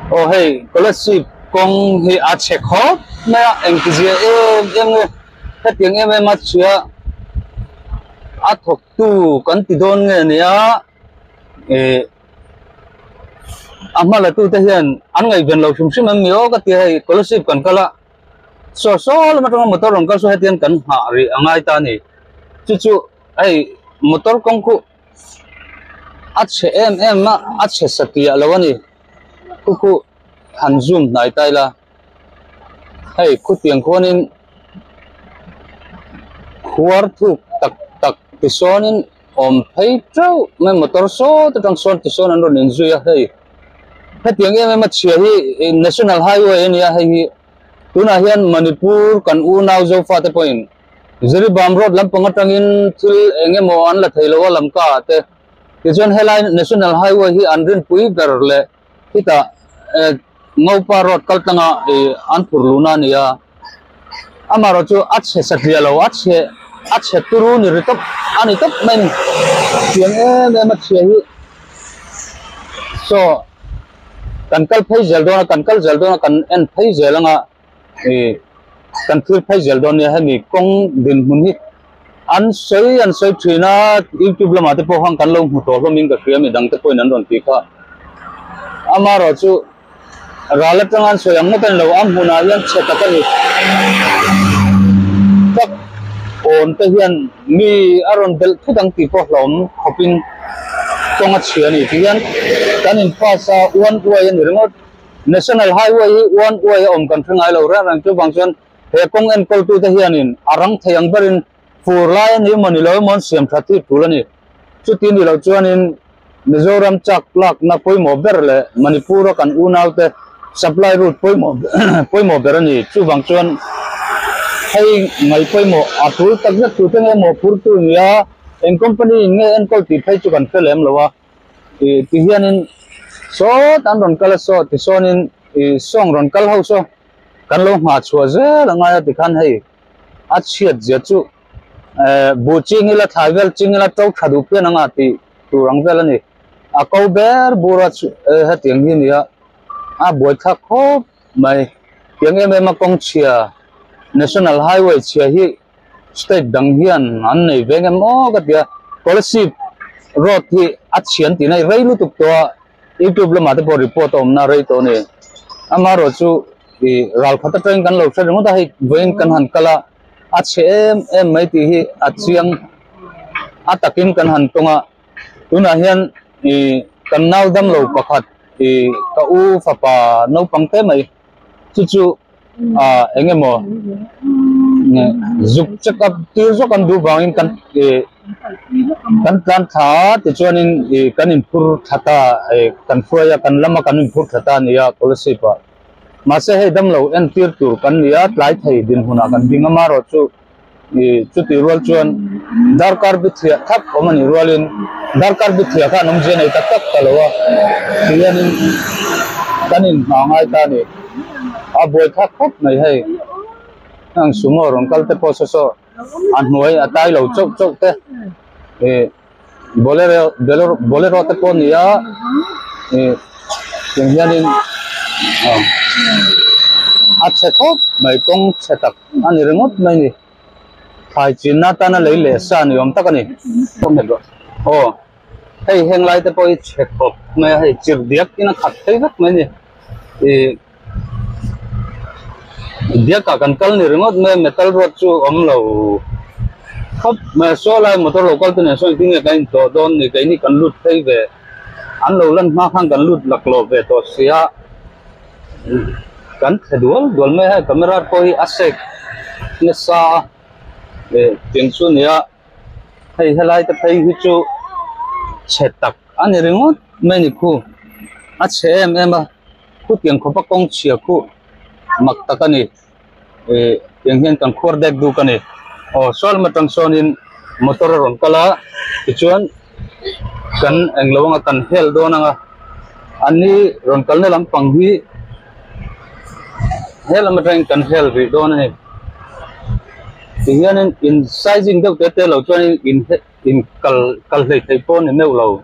ô hey có là ship công hi à check hop mà anh cái gì em cái tiếng em mà chưa à thuộc tu còn tí đôn nghe nè amma là tu te hiền anh ngày gần lâu chúng sinh mình nhớ cái tiếng hay có là ship còn cái là so là mà trong motor rong cái số hay tiền cần hạ rồi anh ai ta nè chú ai motor công cụ ache em mà ache satia lâu nè cụ han zoom nai tai la hey ku tiang khonin khuar thu tak tak ti sonin om phei trâu me motor so ta tang son ti son an ron in zuya hey he tiang em ma chia hi national highway nia hi tuna hian manipur kan u nau zo fa te point zeri bam road lampang atangin thil engemaw an la theilowa lam ka te ti chuan helai national highway hi anrin pui ber le hita ngaupa road kaltanga an purluna nia amaro chu ache satlialo ache turu ni ritop ani top men tiang em chia hi so kan kal phei jeldona kan en phei jelanga kan thil phei jeldon ya hani kong din mun hi an sei thina youtube lama te po hang kan lo mu to lo ming ka kriam mi dang te point an ron pi kha amaro chu ralatangan soyang mo kan lo am huna yan cheta ka ni tak on te hian mi aron bel thudang ti po hlom khopin tonga chiani tian kan in pasa one way ni remote national highway one way om kan thangai lo ra rang chu bangchuan he kong en kol tu te hian in arang thayang barin fur lai ni mani lo mon siam thati thulani chu tin ni lo chuan in Mizoram chak lak na poimo berle Manipur kan unaute supply route poimo berani chu bangchuan hay ngai poimo atul takna tu te mo pur tu nia en company nge en kol ti phai chu kan felem lowa ti hianin so tan ron kala so ti sonin song ron kal ho so kan lo ma chua je langa ti khan hei a chiat je chu bu ching ila thavel ching ila tau khadu pe nanga ti tu rang velani a ko ber bura ha tiang hi nia a boi kha khop mai tiang em ma kong chia national highway chia hi state dang hian an nei vengem o ka tia scholarship road hi a chian ti nai reilu tuk to youtube lama te po report om na rei to ni amaro chu ral khata train kan lo thre mo ta hi vein kan han kala a chem em mai ti hi a chiang atakin kan han tonga tuna hian kan nau dam lo pakhat ka u fa pa no pangte mai chu engemo zuk chakap tir zo kan du bangin kan kan tha ti chuanin kan in phur thata kan fuaya kan lama kan in phur thata nia policy pa ma se he dam lo en tir tur kan nia tlai thei din huna kan dinga maro chu chu ti rual chuan darkar bi thia thak omani rualin darkar bi thia kha nom je nei tak tak talowa tianin kanin mangai ta ni a boi kha khop nei hei ang sumo ron kal te po so an noi atai lo chok chok te bolero te po nia tiếng hianin a che khop mai kong che tak ani remote mai ni khai chin na ta na lei le sa ni om takani kom ne go hey heng lai te poi che khop mai hey chir diak ina khat thei vak mai ni dia ka kan kal ni remote me metal rod chu om lo khop me so lai motor local tu ne so ting e kain to don ni kai ni kan lut thei ve an lo lan ma khang kan lut lak lo ve to sia kan thedul me ha camera poi asek ne sa tiếng xuân này hay hay ta thấy cái chỗ chết tắc anh ấy remote mấy người khu à trẻ em à khu tiếng khó bắt công chia khu mặc tắc anh ấy tiếng hiện cần khóa đẹp du anh ấy sol mà trong sonin motor ron kala cái chuyện cần anh lâu ngà cần hel đó nè anh ấy ron kal này làm bằng huy hel mà trong cần hel vì đó này thì hiện in sizing đâu thế lâu cho in kal kal lấy thấy phone này lâu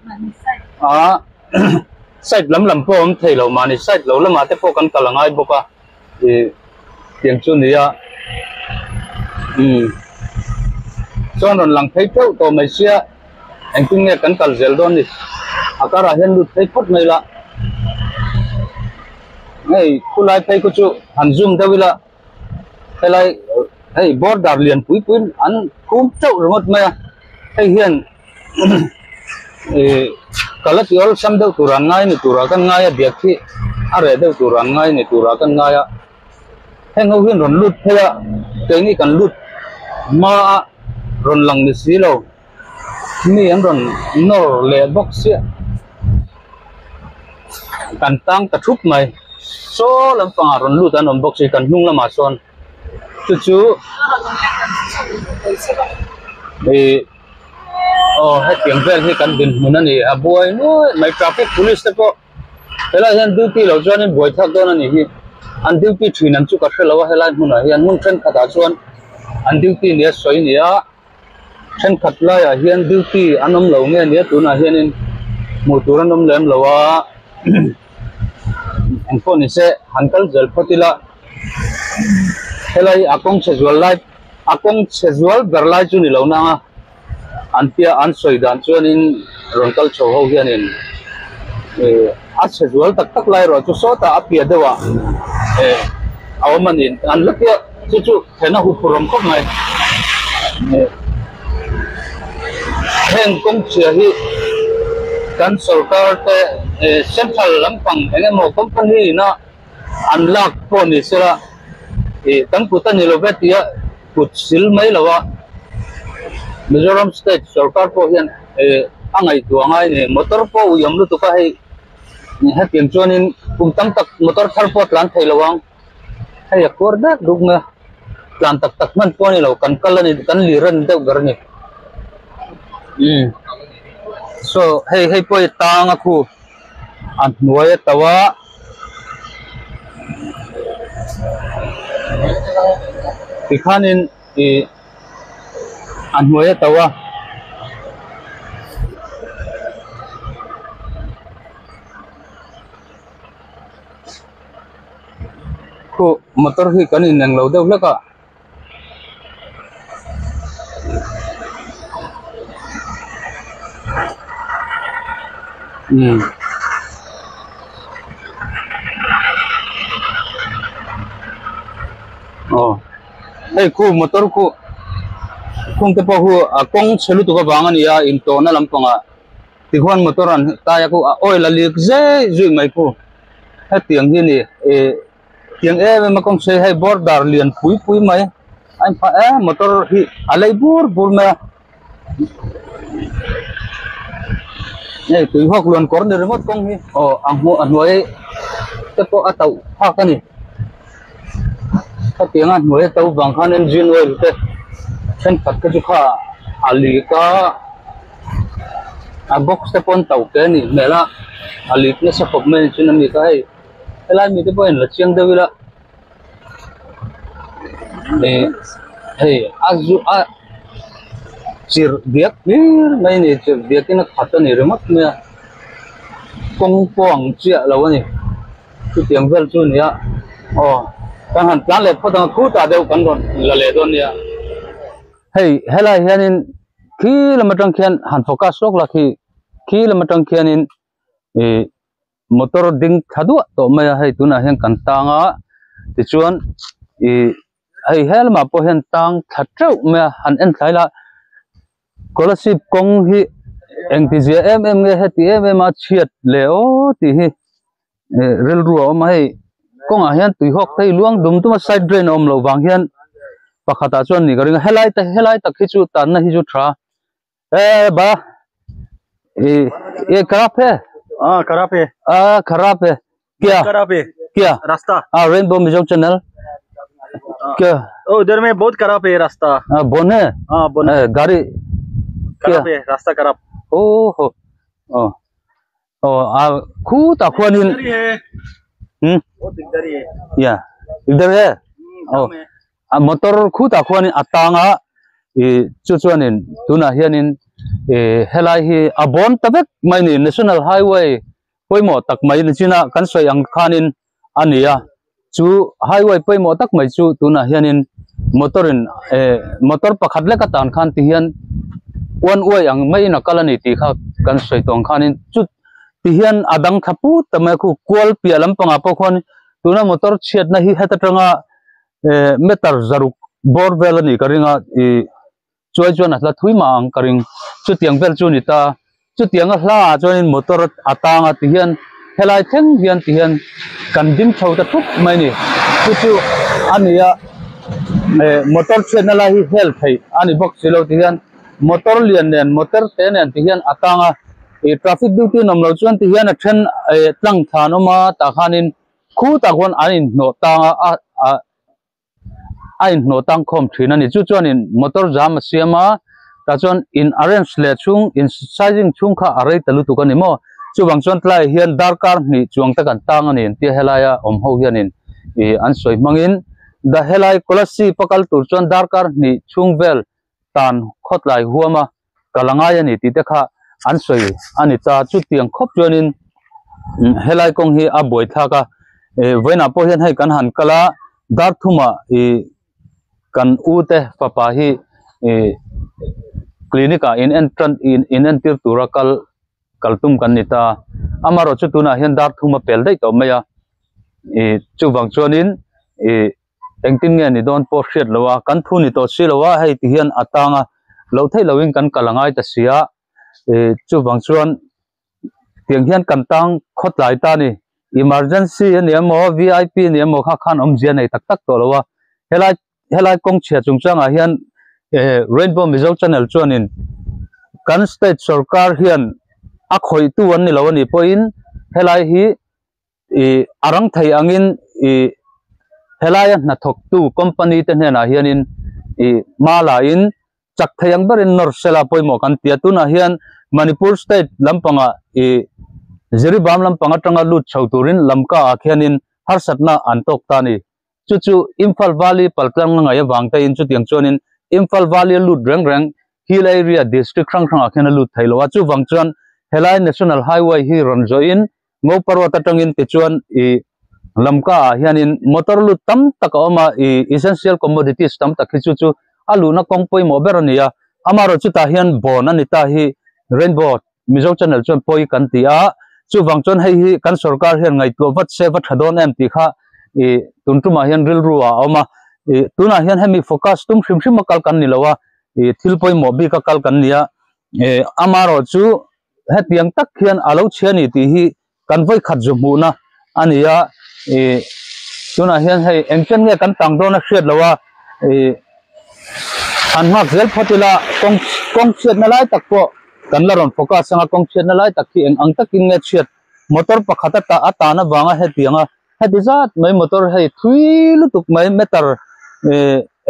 site lam po om thei lo mani site lo lama te po kan kalangai boka tiang chu nia chuan ron lang thei teu to mai sia anh tin nghe kan kal zel don ni akara hen lut thei phot mai la ngay kulai thei ko chu han zoom dawila helai hey border lian pui an kum chau remote mai hey hian kalati ol sam deu turan ngai ni tura kan ngai dia khi are deu turan ngai ni tura kan ngai heng ho hian ron lut theya ke ni kan lut ma ron lang ni si lo mi an ron nor le box sia kan tang ta thup mai so lam pang ron lut an box kan hnung lama son chu hết tiếng vel thì cần bình muốn anh à boy nuôi mấy traffic police đó po thế là hiện duty lâu cho nên boy thắc đó này hi anh duty thuyền anh chú cả phải lâu hay là muốn nói hiện muốn trên khát đã chuan anh duty này soi này á trên khát lại à hiện duty anh ông lâu nghe này tụi này hiện nên một tụi anh ông làm lâu á anh phone này sẽ hắn cần giờ phát là thế là akong schedule berlai chu ni lo na an pia an soi dan chuan in rontal chho ho hian in a schedule tak lai ro chu so ta apia dewa awmanin an lapia chu thena hu purom khop mai heng kong chia hi kan sarkar te central lampang engemaw company na unlock po ni sira tang putan ni lovetia put sil mai lawa Mizoram state sarkar po hian angai tuangai ni motor po uyam lu tu ka hei ha tiang chuanin kumtang tak motor thar po tlan thei lawang hei akor dak dugna tlan tak man po ni lo kan kalani kan liran deuh gar ni so hei po tang aku an nuai tawa ikhanin an nuai tawa ko motor hi kan in nang lo deuh laka hey ku motor ku kung te po hu kong chelu tu ka bangan ya into na lampanga tihwan motoran taya ku oil alik ze zui mai ku ha tiang hi ni tiang ma kong se hay border lian pui mai an pa motor hi alai bur ma nei tui hok lon kor ni remote kong hi ang mo an hoi te po atau ha ka ni tiếng Anh mới tàu bằng khăn engine oil thế trên phật cái chú kha ali ka box te pon tàu cái này mẹ la ali nó sẽ phục men trên mi cái lại mi cái point là chiang đâu là azu chir biak ni mai ni chir biak cái nó khát này rồi mất mẹ công quang chia lâu này cái tiếng vel chu này kan han plan le photang khu ta deu kan ron la le don ya hey helai hianin kilometer khian han focus lok la kilometer khianin motor ding thadu to maya hei tuna hen kan tanga ti chuan hei helma po hen tang thatreu me han en thaila scholarship kong hi engtizia nge heti ma chiat le ti hi rel ruwa ma hei kong hian tui hok thei luang dum tuma side drain om lo wang hian pakhata chuan ni garinga helai ta khi chu tan na hi chu thra ba ये खराब है खराब है क्या रास्ता rainbow music channel क्या उधर में बहुत खराब है रास्ता बोन है गाड़ी खराब है रास्ता खराब ओहो खू ताखवानी या इधर है motor khu ta khwani atanga chuchuanin tuna hianin helai hi abon tabek mai ni national highway poimo tak mai ni china kan soi ang khanin ania chu highway poimo tak mai chu tuna hianin motor pakhat le ka tan khan ti hian one way ang mai na kalani ti kha kan soi tong khanin chu ti hian adang thapu tama khu kwal pialam panga pokhon tuna motor chet na hi heta tanga metar zaruk bor velani karinga i choi chuan atla thui ma ang karing chu tiang bel chu ni ta chu tiang a hla chuan motor atanga ti hian helai theng hian ti hian kan dim thau ta thup mai ni chu ania motor chen na la hi hel thei ani box silo ti hian motor lian nen motor ten an ti hian atanga traffic duty namlo chuan ti hian a then tlang thanoma ta khanin khu ta kon anin no tanga ain no tang khom thina ni chu chuan in motor jam siama ta chuan in arrange le chung in sizing chung kha arei talu tu kan ni mo chu wang chuan tlai hian darkar ni chuang ta kan tang ani ti helaya om ho hian in an soi mangin da helai kolasi pakal tur chuan darkar ni chung vel tan khotlai huama kalanga yani ti te kha an soi ani cha chu tiang khop chuan in helai kong hi a boi thaka voina po hian hai kan han kala dar thuma kan ute papa hi clinica in entrant in entir turakal kaltum kan nita amaro chu tuna hian dar thuma pel dei to maya chu wang chuanin engtin nge ni don po hriat lowa kan thu ni to si lowa hei ti hian atanga lo thei loin kan kalangai ta sia chu wang chuan tiang hian kan tang khotlai ta ni emergency ni mo vip ni mo kha khan om jian nei tak tak to lowa helai kong chia chung changa hian rainbow mizo channel chuanin kan state sarkar hian a khoi tu an ni lo ani poin helai hi arang thei angin helai na thok tu company te hna hianin mala in chak thayang barin nor sela poimo kan tia tuna hian manipur state lampanga ziribam lampanga tanga lut chauturin lamka akhianin harsatna antok tani chu Imphal Valley paltlang nga ya wangta in chu tiang chonin Imphal Valley lut reng hill area district rang akhena lut thailowa chu wangchuan helai national highway hi ronjo in ngo parwata tangin ti chuan lamka hianin motor lut tam tak oma essential commodities tam tak chu alu na kongpoi mo berania amaro chu ta hian bon ani ta hi rainbow mizo channel chuan poi kan tia chu wangchon hei hi kan sarkar hian ngai tu vat se vat hadon em ti kha tuntuma hian ril ruwa oma tuna hian hemi focus tum hrim kal kan ni lawa thilpoi mo bi ka kal kan nia amaro chu hetiang tak hian alo chhiani ti hi kan voi khat jumu na ania tuna hian hei engchen nge kan tang do na hriat lawa anmak zel photila kong chet na lai tak po kan la ron focus anga kong chet na lai tak ki ang takin nge chet motor pakhata ta atana wanga hetianga hadizat mai motor hei thui lutuk mai meter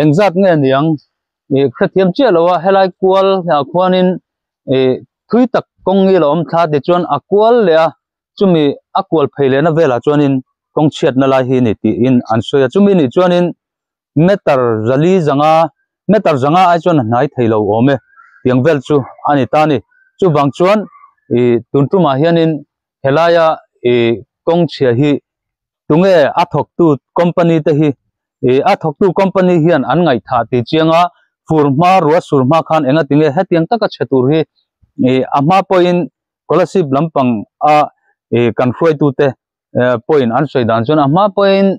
engzat nge niang khathiam che lawa helai kwal ha khwanin thui tak kong nge lom thla de chuan akwal le a chumi akwal pheile na vela chuanin kong chet na lai hi ni ti in ansoya chumi ni chuanin meter zanga ai chuan hnai theilo ome tiang vel chu ani tani chu wang chuan tuntuma hianin helaya kong chia hi tunge athok tu company te hi athok tu company hian an ngai tha ti chianga furma ruwa surma khan enga tinge hetiang taka chetur hi ama point scholarship lampang a kan hroi tu te point an soidan chon ama point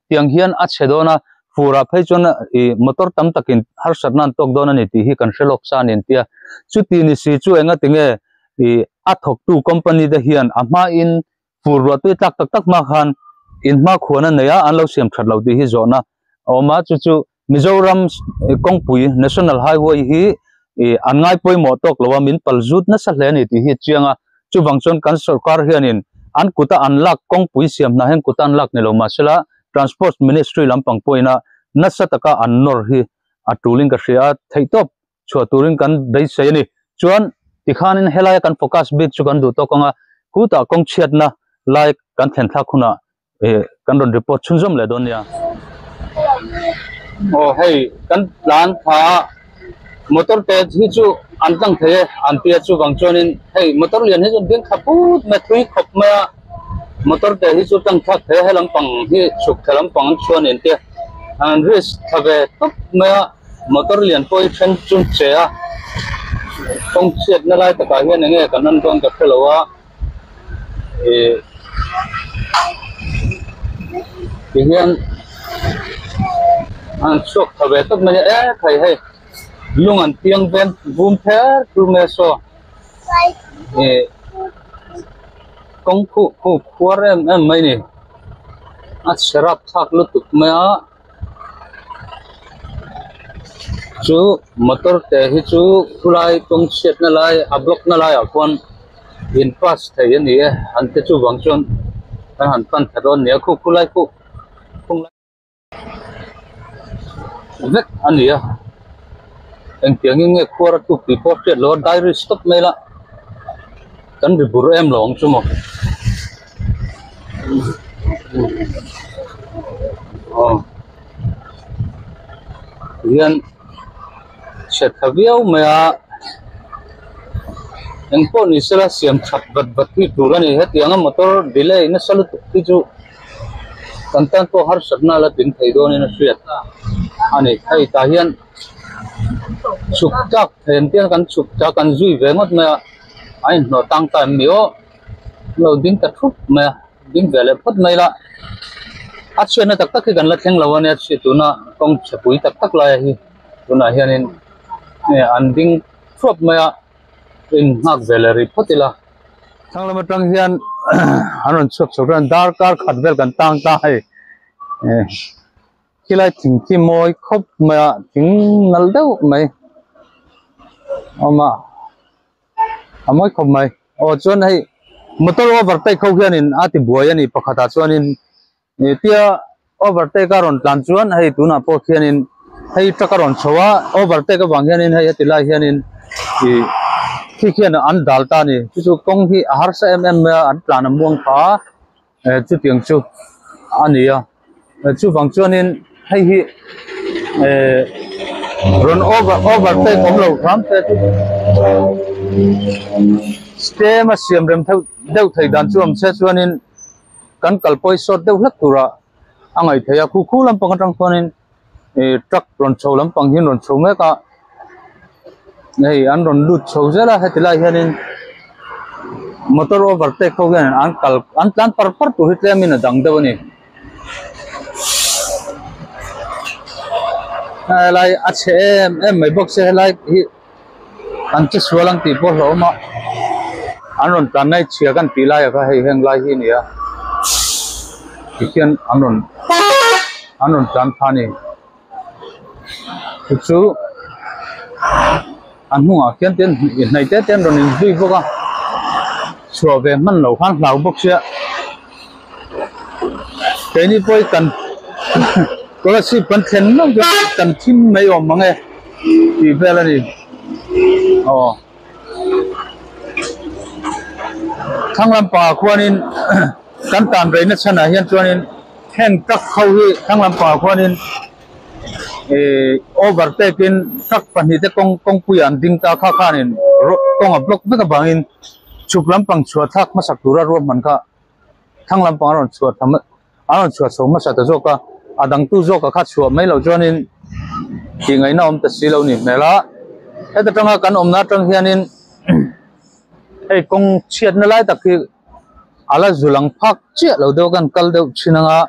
tiang hian a chedona fura phei chon motor tam takin har sarnan tok dona ni ti hi kan shelok sanin tia chuti ni si chu enga tinge athok tu company de hian ama in furwa tu tak ma khan in ma khona neya an lo siam thatlo ti hi zona oma chu Mizoram kongpui national highway hi angai poi mo tok lowa min paljut na sa hle ni ti hi chianga chu wangchon kan sarkar hianin an kuta anlak kongpui siam na hen kuta anlak ni lo masela transport ministry lampang poina nasataka annor hi atuling ka ria theitop chuaturing kan dei sei ni chuan tikhanin helai kan focus bit chu kan du to konga kuta kong chiat na like kan thlen thla khuna kan ron report chunjom le donia oh hey kan plan tha motor te hi chu an tang the an tia chu wang chuanin hei motor lian hi chu ding khaput me thui khop ma motor te hi chu tang thak the helang pang hi suk thelam pang chuanin te an risk thave top ma motor lian poi chen chun che a tong chiat na lai ta ka hian nge kanan tong ka phelawa hian an sok thave top ma khai hei lung an tiang ven vum ther tu me so kong khu khuar em mai ni a sharap thak lu tuk me a chu motor te hi chu khulai tong set na lai a block na lai a kon in pass thei ani an te chu wang chon han pan tharon ne khu khulai khu khung vek ani a anh tiếng nghe qua ra tụt bị bóp chết lo diary stop mấy la cần bị buru em lòng chứ mà hiện sẽ thà viêu mà anh có ní sẽ là xiêm chặt vật vật thì đủ ra này hết tiếng mà motor delay nó sao tụt thì chú cần tan to har sắp na là tiếng thấy đó nên nó suyệt anh ấy thấy ta hiện sụp chắc hiện tiền cần sụp chắc cần duy về mất mà anh nó tăng time miếu lâu đinh tật phút mà đinh về lại phút này là ắt xuyên nó tắc tắc cái gần là thèn lâu này xuyên tụi nó công chụp bụi tắc tắc lại hi tụi nó hiện nên anh đinh phút mà in ngạc về lại phút là thằng làm trăng hiện anh sụp sụp ra dark car khát về gần tăng ta hay khi lại thỉnh khi môi khóc mà thỉnh nal đâu mày môi khóc mày chuan hay motor overtake khâu kia nên ati buaya ni pakhata chuan in tia overtake karon tlan chuan hay tuna po kia nên hay trakaron chowa overtake ka wang hianin hay tilai hianin khi khian an dalta ni chu kong hi harsa an plan muang pha chu tiang chu ania chu wang chuan in hay hi run overtake om lo kham te stay mà xiêm rem theo đeo thầy đàn chuông xe chuan in kan kalpoi shot đeo lắc tura anh ấy thấy khu khu làm bằng trăng chuan in truck run show làm bằng hin run show mấy cả này anh run lút show ra là hay tilai hianin motor overtake khâu gen an plan par tu hit le min dang de ni lại ache em mấy box xe lại anh chỉ số lang tipo lo mà anhron plan này chiaกันtỷ lại cái hay heng lại hi nia kian anh ron plan thani chu anh mua kian tiền này tiền rồi mình duy vô cả xua về mình lâu khăn lâu box xe cái này coi cần có là sự phân thiên nó cần chim mấy ổn mà nghe thì về là gì thằng làm bà quan in cán tàn đấy nó chân là hiện cho nên hẹn các khâu hi thằng làm bà quan in overtake in các phần thì công quy an đinh ta khá khá nên công ở block với các bạn in chụp làm bằng chuột thác mà sạc tura luôn mình cả thằng làm bà rồi chuột thằng anh chuột số mà sạc tới cả đang tu zo cả khát chuột mấy lâu cho nên thì ngày nào ông ta xí lâu nè mẹ lá cái đó trong cái ông nát trong hiện in hey công chiết nó lại tập khi ala zulang phak chiết lâu đâu kan kal đâu chi nanga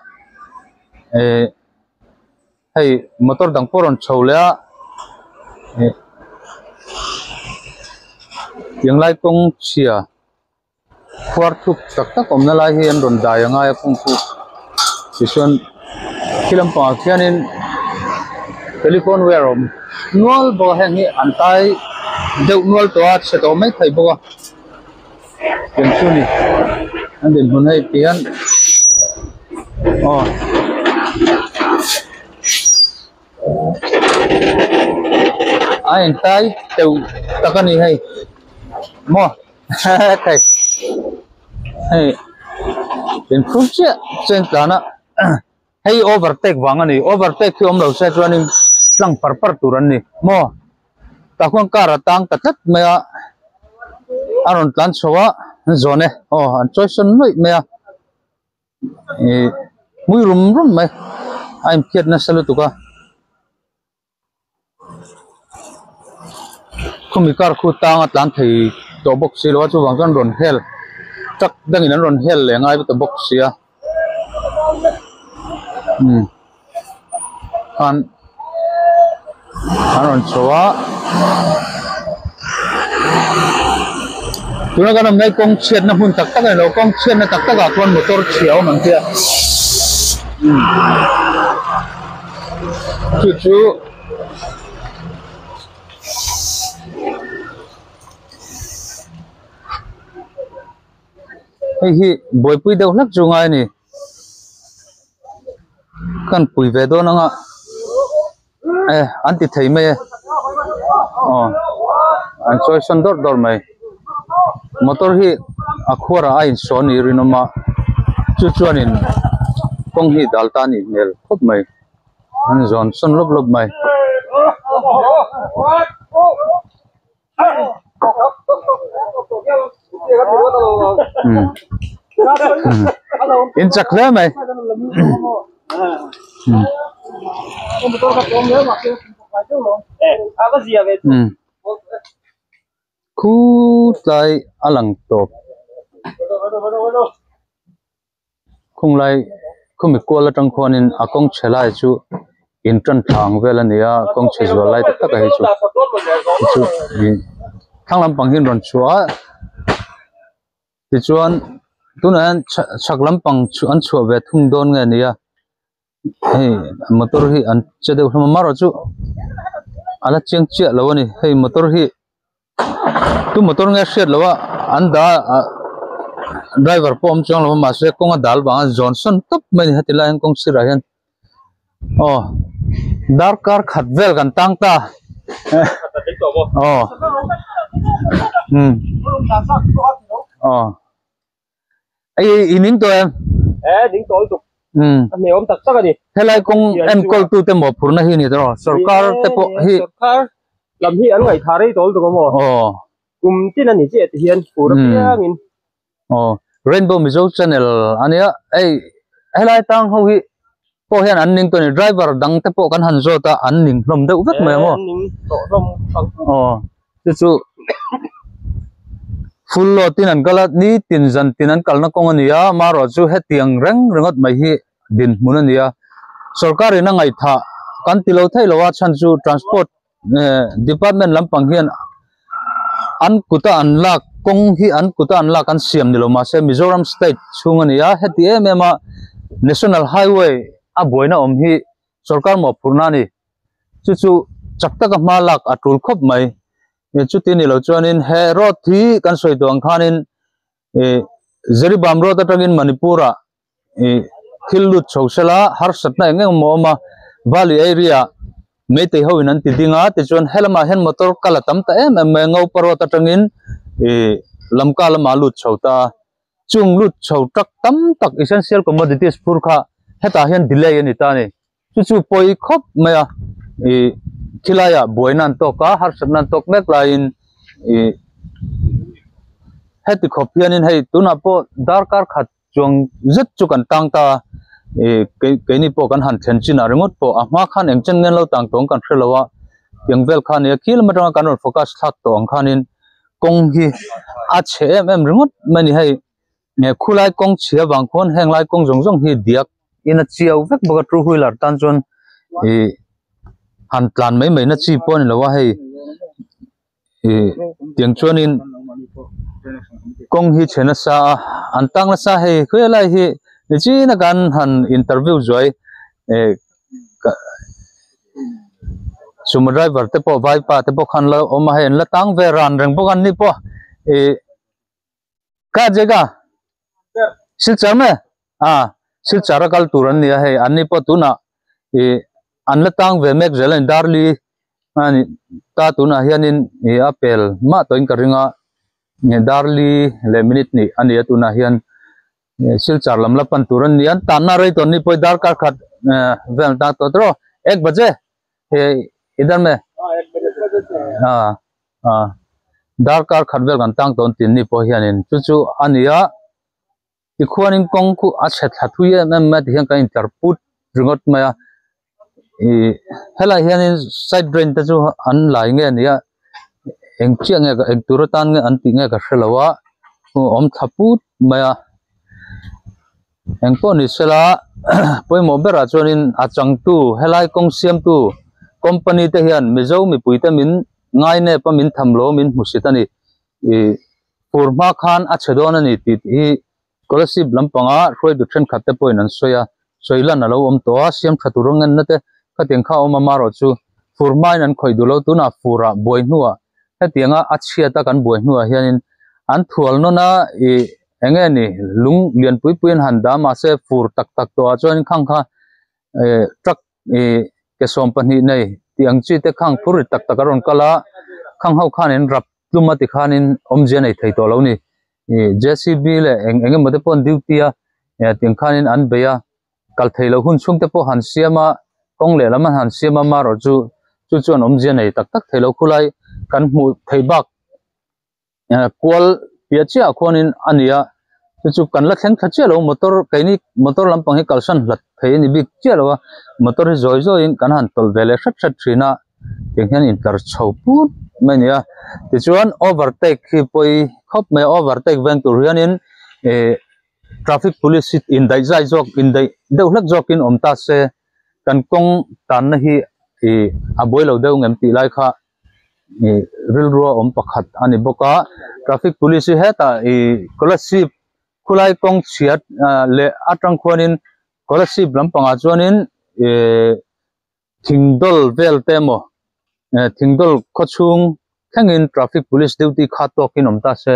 hey motor dang poron chole yang lai công chia khuar thup tak tak om na lai hian ron dai anga công thu chi chuan khilam pa khianin telephone ware om nual bo hang hi antai deuh nual to at se to mai thai bo tiền xu này anh đến hôm nay tiền anh tay đều tất cả này hay mua thầy hay tiền phúc chứ trên đó nó hay overtake vàng này overtake khi ông đầu xe cho nên lăng par turan này mua ta khuang kara tang tatlat maya aron tlan sowa zone an choice noi maya mui rum mai I'm kiat na salutuka kumikar khu tang atlan thei to box si lo chu wang kan ron hel tak dangin an ron hel le ngai to box sia an ron sowa tuna kan am nai kong chiat na hun tak tak lo kong chiat na tak tak a kon motor chiao man tia chu hi boy pui deuh lak chu ngai ni kan pui ve do nanga anti thei me an choi son dor mai motor hi akhora a in so ni rinoma chu chuanin kong hi dalta ni mel khop mai an zon son lop mai in chakle mai khu tai alang top khung lai khumi kola tang khonin akong chelai chu in tran thang velania kong chezwa lai tak hi chu thanglam panghin ron chua ti chuan tunan chaklam pang chu an chua ve thung don nge nia hey motor hi an chede hlama maro chu ala cheng che lawani hey motor hi tu motor nge shet lawa anda driver pom chong lawa ma se konga dal ba Johnson top mai hatila ang kong sira hian dark car khatvel kan tangta ai inin to em đỉnh tối tục anh hiểu ông thật sắc đi thế lại công em coi tu tem một phút này ni đó sarkar te po hi sarkar làm hi anh ngày thari tối tục mo cùng tin anh chị thì hiền phụ được ngin Rainbow Mizo Channel ania ai lại tang ho hi po hian an ning to ni driver dang te po kan han zo ta an ning hlom deuh vek mai mo chu full lo tin an galat ni tin zan tin an kalna kong ania maro chu hetiang reng rengot mai hi din mun ania sarkar ina ngai tha kan tilo thai lowa chan chu transport department lampang hian an kuta an lak kong hi an kuta an lak an siam ni lo ma se Mizoram state chung ania heti emema national highway a boina om hi sarkar mo phurna ni chu chakta ka malak atul khop mai chu tin lo chuanin he road thi kan soi dong khanin Zaribam road atangin Manipura khillut chhosela har satna engeng moma valley area mete ho inan ti dinga te chuan helama hen motor kala tamta em ngau parwat atangin lamka lama lut chhota chung lut chho trak tam tak essential commodities purkha heta hian delay ani ta ni chu poi khop maya khilaya boinan to ka har satnan tok mek lain heti khopian in hei tuna po darkar khat chung zet chu kan tangta ke ni po kan han thlen chin aringot po ama khan engchen ngen lo tang tong kan hrelowa yangvel khan ya kilometer kan focus thak to ang khanin kong hi a che em ringot mani hei ne khulai kong chia wang khon henglai kong jong hi diak ina chiau vek boga tru huilar tan chon han tlan mai na chi pon lawa hei tiang chuanin kong hi chena sa antang la sa hei khwelai hi chi na kan han interview joi sum driver te po vai pa te po khan la oma hen la tang ve ran reng bokan ni po ka jega silchar me silchara kal turan ni hei anni po tuna an la tang ve mek zelen darli ani ta tuna hianin apel ma to in karinga darli le minute ni ani tuna hian silchar lam la pan turan ni an tan na rei to ni poi dar kar khat vel ta to tro 1 baje इधर में dark car khatbel kan tang ton tin ni po hianin chu ania ti khuanin kong khu a chet thathuia ma ti hian kan interput ringot maya hela hianin side drain ta chu an lai nge ania eng chiang nge eng turatan nge an ti nge ka hrelowa om thaput maya eng po ni sela poimo bera chuanin achang tu helai kong siam tu company te hian mizo mi puite min ngai ne pa min thamlo min musitani purma khan a chedon ani ti hi scholarship lampanga roi du thren khatte point an soya soilan alo om to siam thaturong an nate khateng kha oma maro chu furmain an khoi dulo tuna fura boihnua hetianga achhia ta kan boihnua hianin an thual no na enge ni lung lian pui puin handa ma se fur tak tak to chuan khang kha truck ke som pani nei tiang chi te khang phur tak tak ron kala khang hau khanin rap luma ti khanin omje nei thei to lo ni JCB le enge mate pon duty a tiang khanin an beya kal thei lo hun chung te po han siama kong le lama han siama ma ro chu chuan omje nei tak tak thei lo khulai kan mu thei bak kwal pia chia khonin ania chu kan la thleng tha chelo motor kaini motor lampang hi kalsan hlat thei ni bik chelo motor hi zoi in kan han tol vele shat thina enghian in tar chho put mania ti chuan overtake hi poi khop me overtake van tur hianin traffic police in dai zai jok in dai deuh hlak jok in omta se kan kong tan na hi aboi lo deuh ngam ti lai kha ril ro om pakhat ani boka traffic police heta scholarship khulai kong chiat le atang khonin scholarship lampanga chuanin thingdol vel temo thingdol khochung thangin traffic police duty khatokin omta se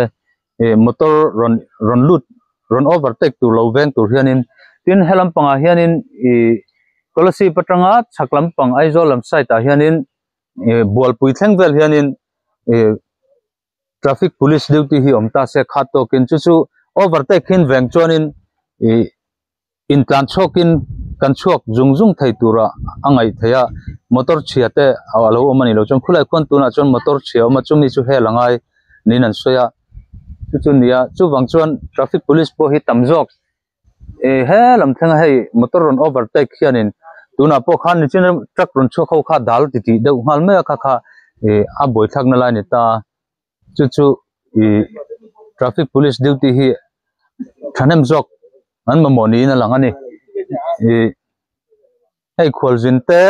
motor ron overtake tu lo veng tur hianin tin helam panga hianin scholarship atanga chaklam pang aizo lam site a hianin bol pui thleng vel hianin traffic police duty hi omta se khatokin chu overtake hin veng chuanin in tlan chokin kan chuak zung thei tura angai theya motor chiate alo omani lo chon khulai khon tuna chon motor chhiaw ma chumi chu helangai nin an soya chu nia chu wang chuan traffic police po hi tamjok helam thenga hei motor ron overtake hianin tuna po khan ni chen truck ron chu kho kha dal ti deuh ngal me kha a boi thak na lai ni ta chu traffic police duty hi thanem jok an mamoni na langani hei khwal jinte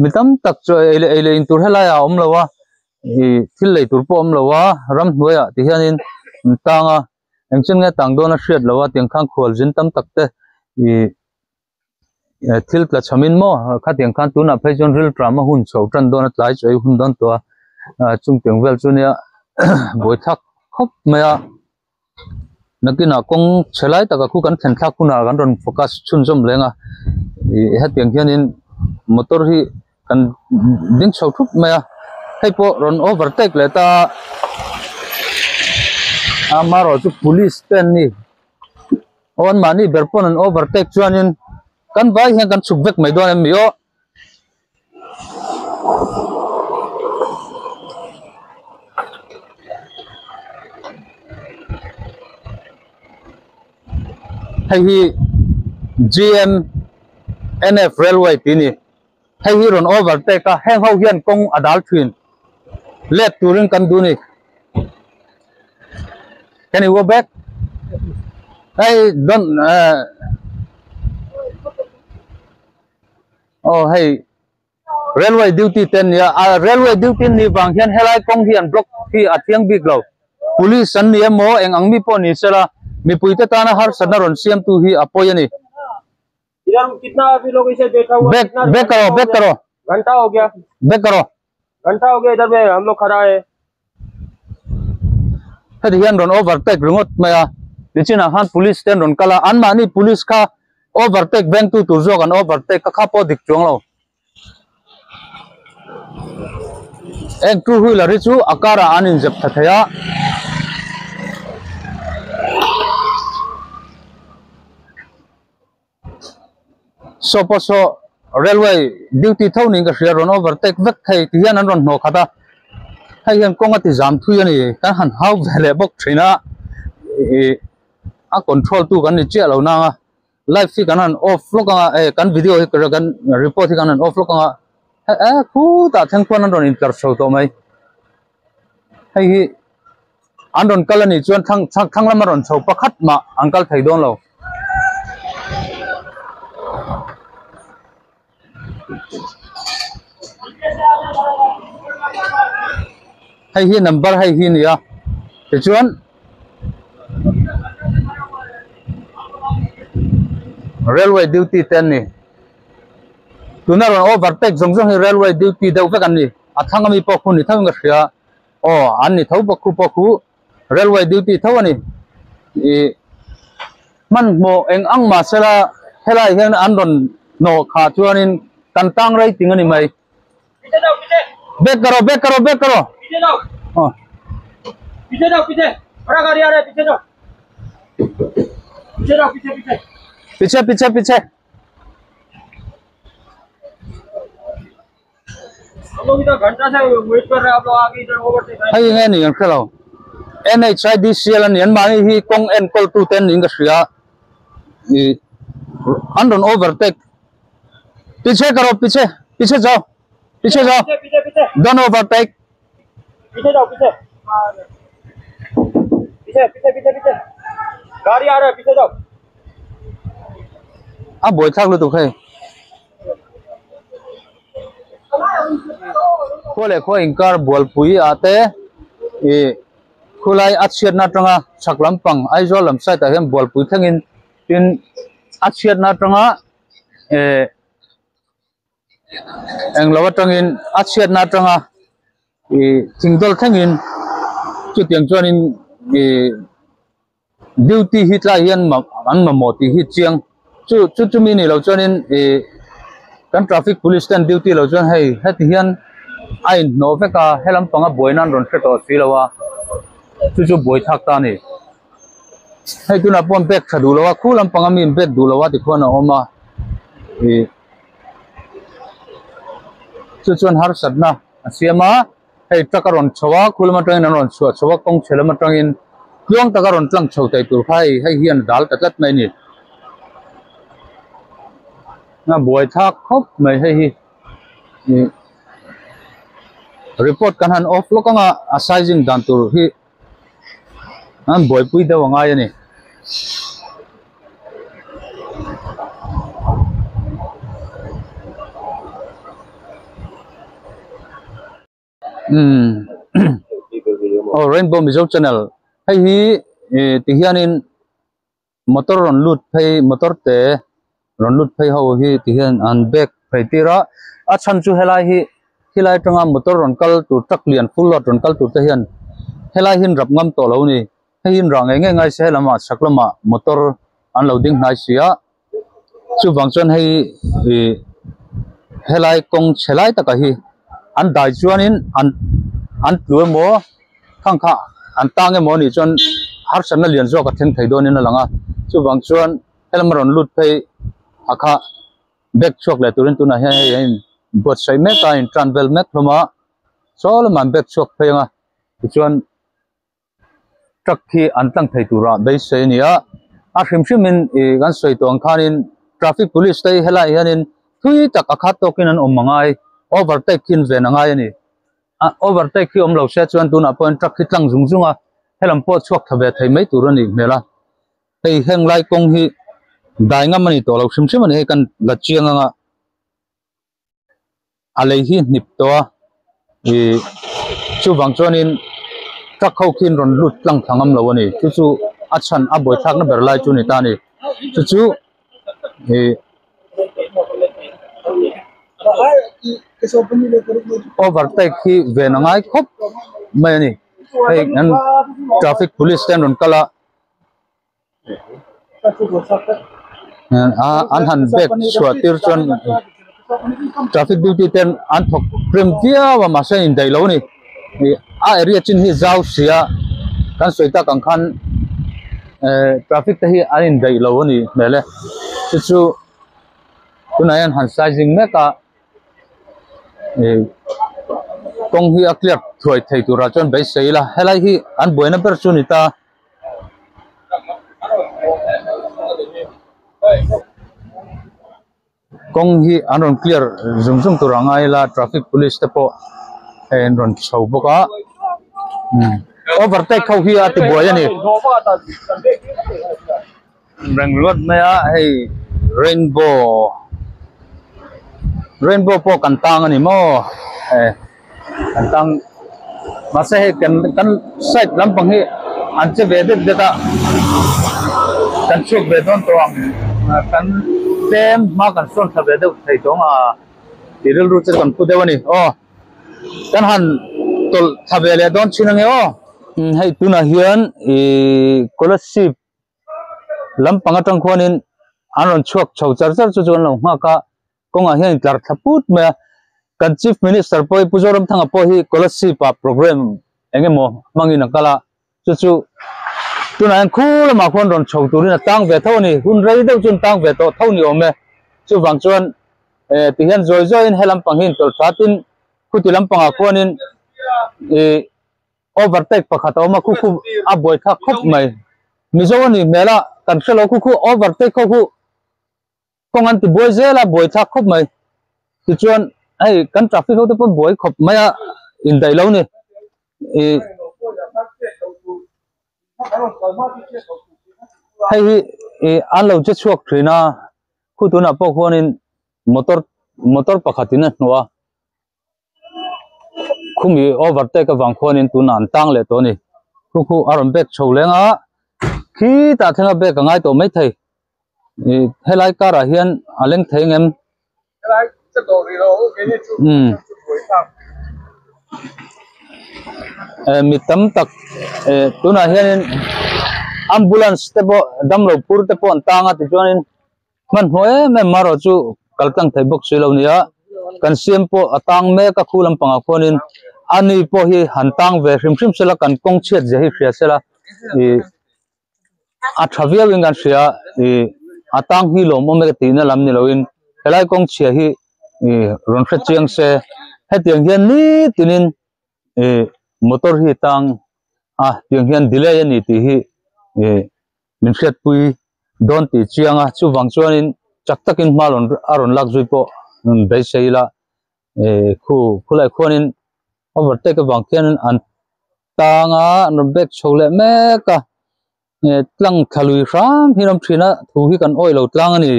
mitam tak cho ele in tur helaya omlowa thil lei tur po omlowa ram hnuaya ti hianin tanga engchen nge tang dona hriat lowa tiang khang khwal jin tam takte thil tla chamin mo kha tiang khan tuna phaijon ril trama hun chho tran dona tlai choi hun don to chung tiang vel chunia boi thak khop maya nakina kong chelai taka khu kan thlen thak kuna kan ron focus chun jom lenga hetiang hianin motor hi kan ding chho thup maya heipo ron overtake leta amaro chu police pen ni on mani berpon an overtake chuanin kan vai hian kan chukvek mai don em mio hay hi GM NF railway tini hay hi ron overtake ka heng ho hian kong adal thwin let turing kan duni can you go back hey don't oh hey railway duty ten ya railway duty ni bang hian helai kong hian block hi athiang big lo police an ni mo eng ang mi po ni sela mi puite tana har sanaron siam tu hi apoyani इधर कितना अभी लोग इसे बैठा हुआ बैक करो घंटा हो गया इधर में हम लोग खड़ा है फिर हियन रन ओवरटेक रिमोट मया लिचिना हान पुलिस टेन रन कला अनमानी पुलिस का ओवरटेक बैंक तू तुरजो गन ओवरटेक का पो दिख चोंग लो एक टू व्हीलर रि चु अकारा आनिन जब थथया so railway duty thau ning ka share ron overtake vek thai ti hian an ron no khata hay hiền con cái giảm thui này cái hẳn hao về lại bốc thấy na control tu cái này chia lâu na live thì cái này off lúc cái video cái report thì cái này off lúc khu ta thằng con nó in sâu to mày hay anh đồn cái này chuyên thằng làm đồn sâu bắt mà anh cái thấy đồn lâu hay hi number hay hi nia thì chuyên railway duty ten ni tuna ron overtake zong zong hi railway duty deuh vek an ni athang mi pokhu ni thang ngia an ni thau pokhu railway duty thau ani man mo eng ang ma sela helai hen an ron no kha chuanin kan tang rai ting ani mai back karo पीछे जाओ पीछे बड़ा गाड़ी आ रहा है पीछे जाओ पीछे हम लोग इधर घंटा से वेट कर रहे हैं आप लोग आगे इधर overtake hay nghe ni ang khelo NHIDCL an yan mani hi kong en kol tu ten ning ka sia andon overtake पीछे जाओ पीछे don't overtake पीछे जाओ पीछे गाड़ी आ रहा है पीछे जाओ boy thak lu tu khai ko inkar bol pui ate khulai achiat na tanga saklam pang aizo lam sai ta hem bol pui thangin tin achiat na tanga englawa tangin achiat na tanga thingdol thangin chu tiang chuanin duty hit la hian an moti hit chiang chu mi ni lo chuanin kan traffic police ten duty lo chuan hei heti hian ai no veka helam panga boinan ron threto silawa chu boi thak ta ni hei tuna pon bek thadu lawa khulam panga mi bek du lawa ti khona oma chu chuan har satna asiama hei takaron chawa khulma tangin anon chawa kong chelama tangin kyong takaron tlang chho tai tur khai hei hian dal tatlat mai ni na boy thak khop mai hei hi report kan han off lokanga sizing dan tur hi an boy pui da wanga yani Rainbow Mizo channel hay hi ti hianin motor ron lut phei motor te ron lut phei ho hi ti hian an back phei tira a chan chu helai hi hilai tanga motor ron kal tu trak lian full lot ron kal tu te hian helai hin rap ngam to lo ni hay hin rang ngai se lama saklama motor an loading nai sia chu wangchon hay helai kong chelai ta ka hi an dai chuanin an tlua mo thang kha an tange mo ni chon har san na lian zo ka theng thei don in langa chu wang chuan helmaron lut phei akha back chok le turin tuna he bot sai me ka in tranvel mek loma sol man back chok phei nga chuan truck khi an tlang thei tura be se nia a hrim in gan soi tong khanin traffic police tai helai hianin thui tak akha tokin an omangai overtake kin ve na ngai ani overtake ki omlo se chuan tuna point truck hi tlang zunga helam po chuak thabe thei mai turani mela hei heng lai kong hi dai ngam ani to lo hrim ani kan la chianga nga alei hi nip to chu wang chuanin truck ho kin ron lut tlang thangam lo ani chu achan a boi thak na ber lai chu ni ta ni chu overtake hi ve na ngai khop mai ni hei an traffic police stand ron kala an han back chua tir chon traffic duty ten an thok prem tia wa ma se in dai lo ni a area chin hi zau sia kan soita kang khan traffic ta hi an in dai lo ni mele chu tunayan han sizing me ka kong hi clear thoi thei tu ra chon bai sei la helai hi an boina per chu ni ta kong hi anon clear zum zum tu rangai la traffic police te po en ron chho boka overtake khau hi ati boya ni rang lot maya hey rainbow po kantang ani mo kantang masa he kan side lampang hi anche vede deta kan chuk vedon to kan tem ma kan son tha vede thai tong tiril ru che kan pu dewani kan han tol thabele don chinange hei tuna hian scholarship lampang atang khonin anon chuak chho char chu chon lo ma ka konga hian tlar thaput me kan chief minister poi pujoram thanga po hi scholarship program engemo mangina kala chu tuna an khul ma khon ron chho turina tang ve thoni hun rei deuh chun tang ve to thoni ome chu wang chuan ti hian zoi in helam panghin tol thatin khuti lampanga khonin overtake pakhat awma khu a boi kha khop mai mizoni mela kan shelo khu overtake khu kongan ti boi zela boi tha khop mai ti chuan ai kan traffic ho te pon boi khop maya in dai lo ni hay an lo che chuak thina khu tuna po khonin motor pakhatina hnuwa khumi overtake wang khonin tuna an tang le to ni khu aron bek cholenga khi ta thenga bek ngai to mai thei helai kara hian aleng theingem helai che do ri lo ke ni chu mi tam tak tuna hian ambulance te bo damlo pur te pon tanga ti chuanin man hoe me maro chu kaltang thei bok silo nia kan siam po atang me ka khulam panga khonin ani po hi hantang ve hrim sela kan kong chet je hi hria sela a thavia wingan hria atang hi lo mo me ti na lam ni loin helai kong chia hi ron kha chiang se hetiang hian ni tinin motor hi tang tiang hian delay ani ti hi min hriat pui don ti chianga chu wang chuanin chak takin malon aron lak zui po bei seila khulai khonin overtake wang khian an tanga an bek chole meka tlang khalui ram hiram thina thu hi kan oi lo tlang ani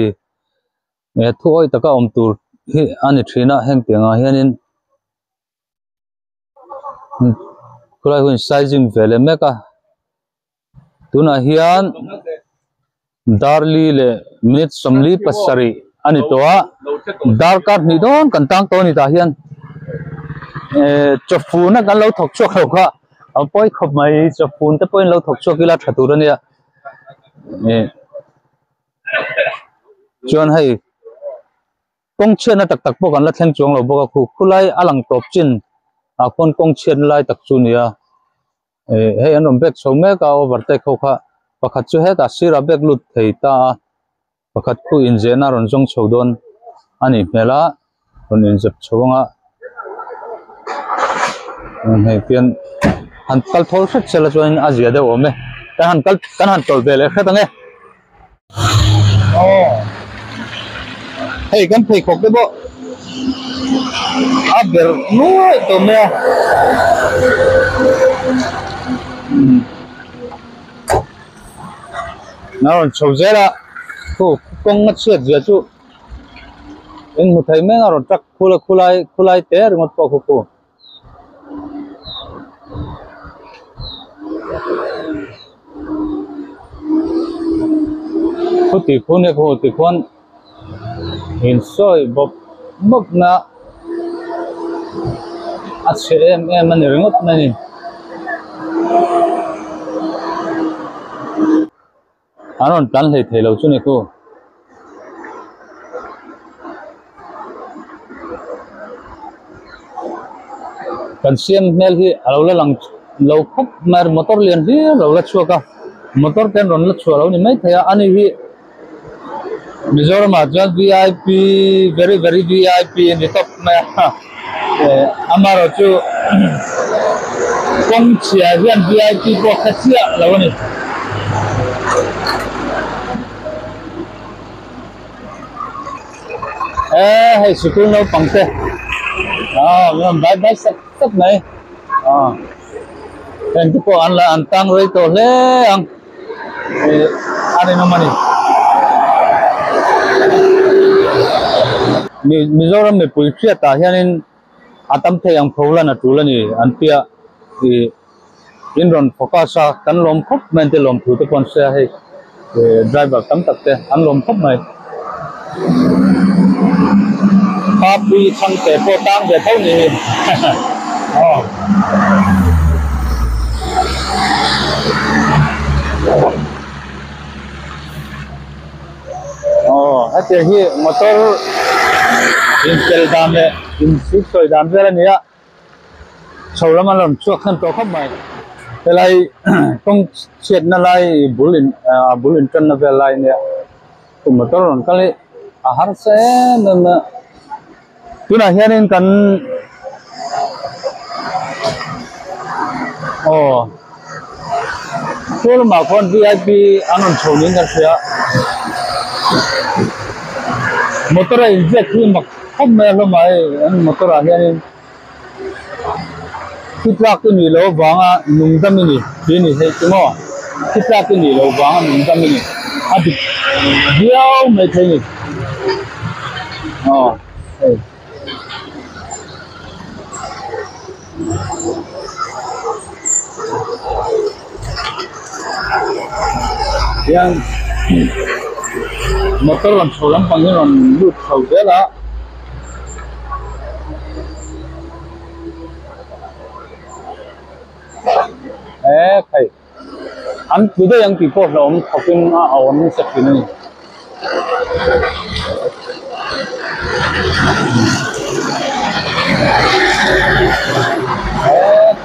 thu oi taka om tur hi ani thina heng tenga hianin khulai hun sizing vele meka tuna hian darli le minute somli pasari ani towa darkar ni don kan tang to ni ta hian chofuna kan lo thok chok lo kha apoi khop mai chofun te point lo thok chok ila thatur ania chuan hei kong chen tak tak po kan la thleng chong lo boka khulai alang top chin a kon kong chen lai tak chu nia hei an rom bek chome ka overtake kho kha pakhat chu he ta sira bek lut thei ta pakhat khu injena ron jong chodon ani mela ron injep chawanga hei pian han kal thol khat chela chuan azia de ome ta han kal kan han tol bele khatange hei kan phei khok de bo a ber nu to me nào sầu dễ là cô con ngắt sượt dễ chú anh một thấy mấy nào chắc khu lai té rồi một bộ cô tỷ phun này cô tỷ phun hình soi bọc bọc na à sẽ em anh ngất này anon plan le thelo chu ne ko kan siam mel hi alo la lang lo khop mar motor lian hi lo la chuaka motor ten ron la chua lo ni mai thaya ani hi Mizoram ajal VIP very VIP in the top ma amaro chu kong chia hian VIP ko khasia lawani hay school no pangte ngam bai sắp sắp này dan ko an la antang roi to le ang ari no mani Mizoram me pui khia ta hianin atam the yang phola na tulani anpia inron focasa kan lom khop men te lom thu te kon se hai driver tam tak te an lom khop mai papi chang te po tang de thau ni hati hi motor intel dame in six soi dam zela nia chawlama lon chuak khan to khop mai pelai kong chet na lai bulin tan na velai nia tu motor lon kali ahar se na tuna hianin kan tul ma kon VIP anon chawnin kan sia motor inject hi mak khom me lo mai an motor a hianin kitrak ni lo wanga nungdam ni ni he timo kitrak ni lo wanga nungdam ni adi diao me thai ni yang motor làm sầu lắm bằng cái còn lụt sầu thế đó thầy anh bây giờ yang people là ông học sinh ông sẽ cái này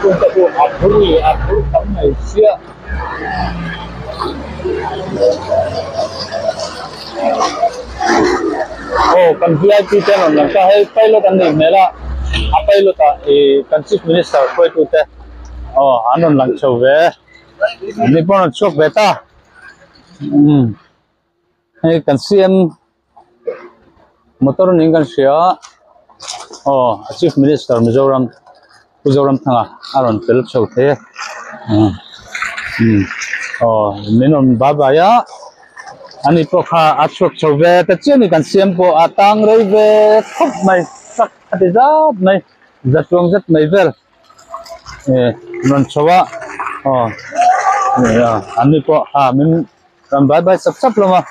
chúng ta có áp lực tấm này xia kan VIP channel lang ka hay pilot ang name nila pilot kan chief minister ko ito te anon lang show ve ni po na show beta hay kan CM motor ning kan siya chief minister Mizoram thanga aron tel show te minon babaya ani po kha achok chove ta cheni kan siam po atang rei ve khop mai sak ati zat mai zatong zat mai vel non chowa ya ani po min kan bye bye sap lo ma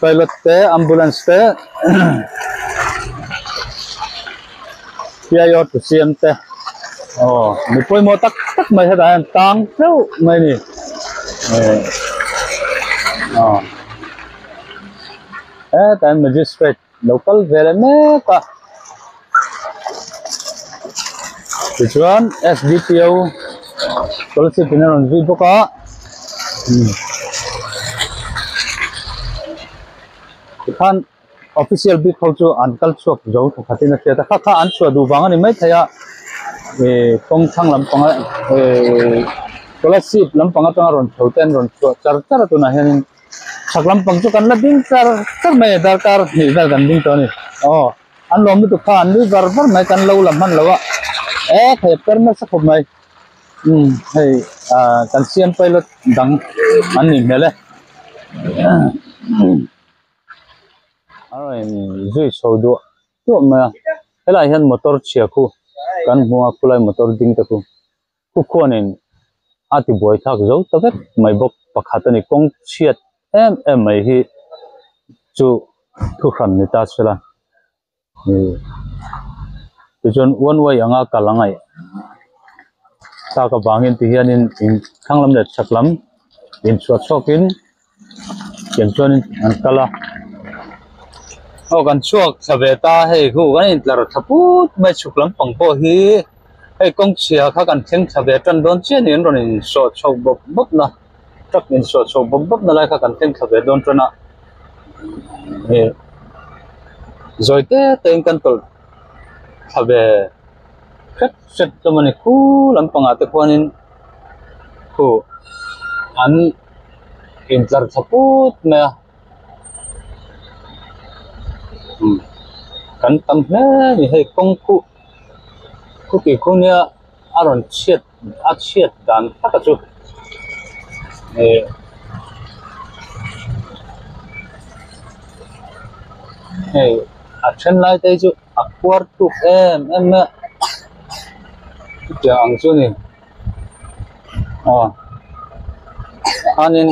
pilot te ambulance te PIO to siam te mình quay mô tắc mày thế này tăng thiếu mày nè tại magistrate local về mẹ cả thì chuyện SDPO policy pinron vi boka khan official big culture ankal chok jo khatina ta kha an chwa du wanga ni mai thaya kong thang lam panga scholarship lam panga to ron thoten ron char tu na hian sak lam pang chu kan la ding char mai darkar ni da gan ding to ni an lom tu kha an ni gar mai kan lo lam man lawa thai per ma sa khop mai hey kan siam pilot dang an ni mele rồi duy sầu đũa tu mà cái lại hiện motor chia khu kan mua kulai motor ding ta ku khonin ati boy thak zo tavet mai bok pakhatani kong chiat mai hi chu thu khan ni ta chela ti jon one way anga kalangai ta ka bangin ti hianin in thanglam le chaklam in chwa chokin kem chonin an kala kan chuak saveta hei hu kan in tlar thaput mai chuklam pangpo hi hei kong chia kha kan theng savetan don chen in ron in so chok bop na tak in so chok bop na lai kha kan theng savet don trana rồi thế tên căn tol thà về khất sệt cho mình khu làm bằng ate quan in khu an inter support me kan tam hle ni hei kong khu ki khu nia aron chiat dan taka chu a then lai te chu a kwar tu em na chang chu ni anin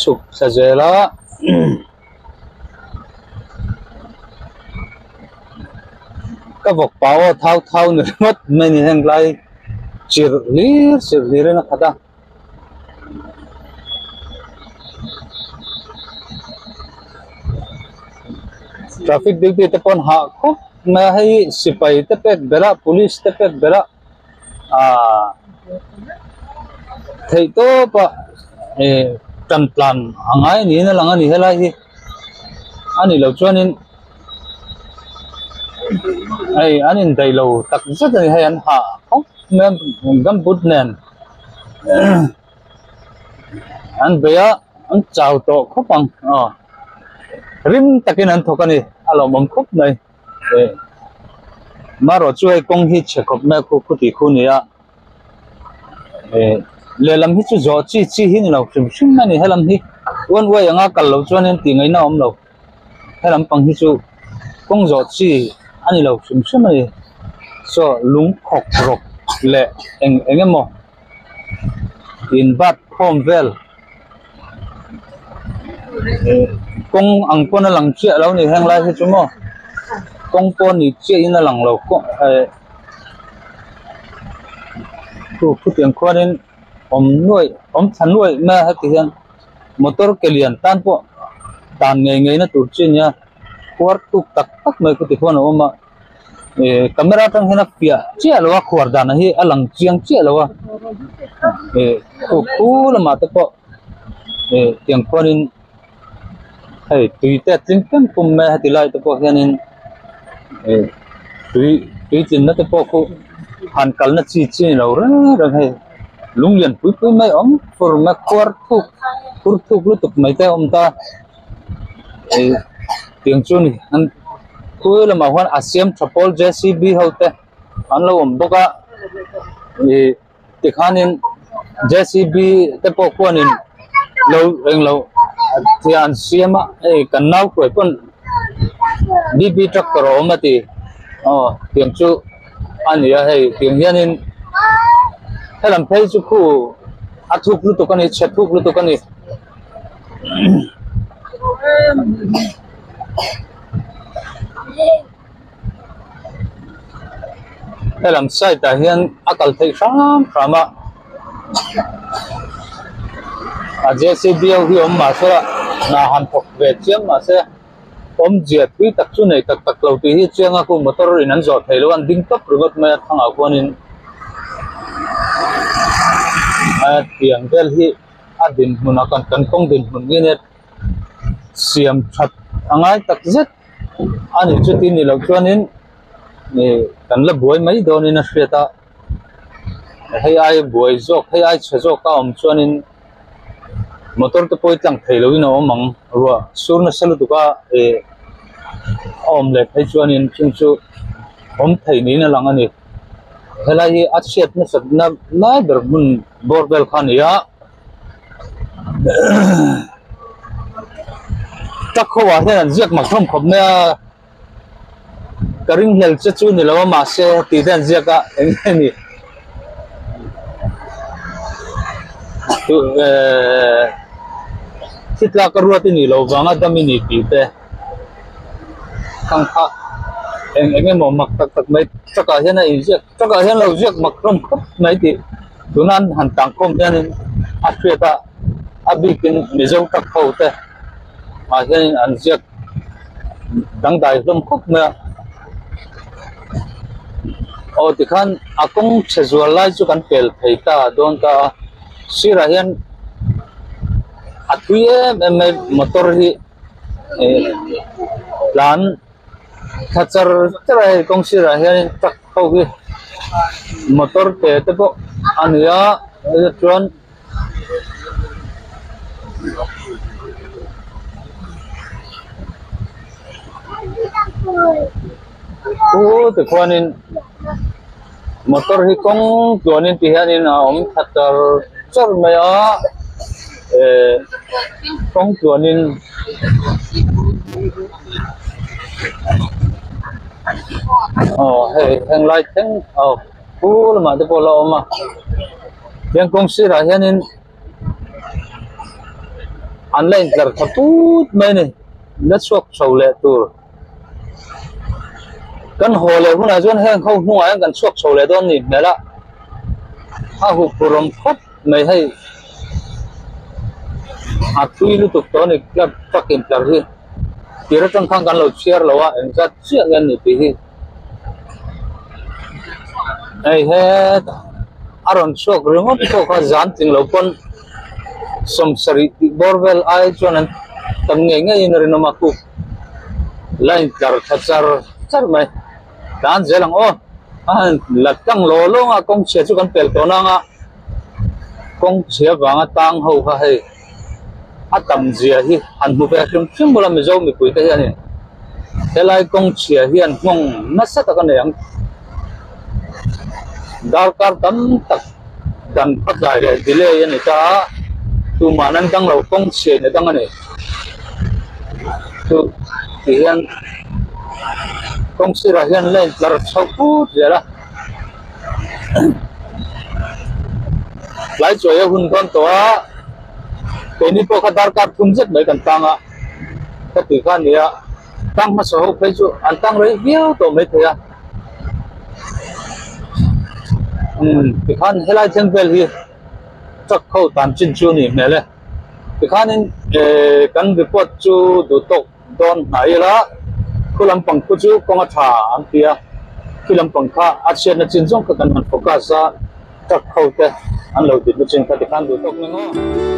chụp sa jela cái vọc bao thao nữa mất mình hiện lại chỉ lý nó thật à traffic duty te pon ha khop ma hai sipai te pek bela police te pek bela thei to pa tan plan angai ni na langa ni hela hi ani lo chuanin ai anin dai lo tak zat ni hai an ha khop mem gam bud nen an beya an chau to khopang rim takin an thokani alo mom khop nei maro chuai kong hi chekhop me khu ti khu nia le lam hi chu zo chi hi ni lo sim mani helam hi wan wai anga kal lo chuan ti ngai na om lo helam pang hi chu kong zo chi ani lo sim mani so lung khok rok le engemo in bat khom vel kong ang pon lang chia lo ni hang lai hi chu mo kong pon ni chia in lang lo ko khu tiang khoanin om than nuai ma ha ti hian motor kelian tan po tan ngei na tur chin ya khwar tuk tak mai khu ti khon oma camera tang hena pia chia lo khwar dan hi alang chiang chia lo khu la ma te po tiang khoanin hey tùy te tin kem kum me hati lai te po hianin tùy tin na te po khu han kal na chi lo ra hey lung lian pui mai om for ma kwar thuk lu tuk mai te om ta tiang chu ni an khu la ma hwan asiam thapol jcb hote an lo om boka ti khanin jcb te po khonin lo tian siama kan nau koi pon bb truck ro mati tiang chu ania hei tiang hianin helam phei chu khu athuk lu to kani chethuk lu to kani helam sai ta hian akal thei sama JCB hi om ma so na han thok ve chiam ma se om je tui tak chu nei tak lo ti hi chianga ku motor in an zo thelo an ding top rugot me thanga konin tiang tel hi adin huna kan kong din hun ni net siam that angai tak zet ani chu ti ni lo chuanin ni kan la buai mai don in a hriata hei ai buai zok hei ai chhezok ka om chuanin motor te poi tlang thelo ina omang ruwa surna salu tuka om le thai chuanin chu om thei ni na lang ani helai a chet na sat na ber mun borbel khan ya tak khowa hian ziak ma thom khop me karing hel che chu ni lawa ma se ti den ziaka engeni tu hitla karuat ni lo wanga damini ti te khang kha engemo mak tak mai chaka hian a injek chaka hian lo ziak mak thom khop mai ti tunan han tang khom hian a thriata abikin mizo tak khote a hian an ziak dang dai hlom khop me o ti khan akong chhezual lai chu kan pel thei ta don ta sira hian atui em motor hi lan thachar trai kong sira hian tak ho hi motor te te bo ania chuan te khuanin motor hi kong tuanin ti hianin om thachar char maya kong tuanin heng lai theng pul ma te pola oma yang kong sira hianin online lar thaput mai ni na chuak chole tur kan hole huna chuan heng ho hnunga kan chuak chole don ni mela a hu purom khop mai hai a tui lu tuk to ni klap takin tar hi tira tang khang kan lo chiar lowa en chat chia ngan ni pi hi ai he aron chuak ringot to kha zan ting lo pon som sari borvel ai chuan an tam nge nge in rinoma ku line tar thachar char mai dan zelang an latang lo lo nga kong che chu kan pel to na nga kong che wanga tang ho kha hei atam zia hi han mu ve khim khim bola mi zo mi pui te hian helai kong che hian ngong na sa ta kan yang dar kar tam tak dan patlai le delay ani ta tu manan tang lo kong che ne tang ani tu hian kong sira hian len lar chau pu zera lai choi hun kon to a ke ni po khadar ka thum jet mai kan tanga ka ti khan nia tang ma so phei chu an tang rei viau to mai thaya ti khan helai theng vel hi chak khau tan chin chu ni mele ti khan in kan report chu du tok don hai la kulam pang ku chu konga tha an tia kilam pang kha a chen na chin jong ka kan man focus a chak khau te an lo ti chin ka ti khan du tok ni ngo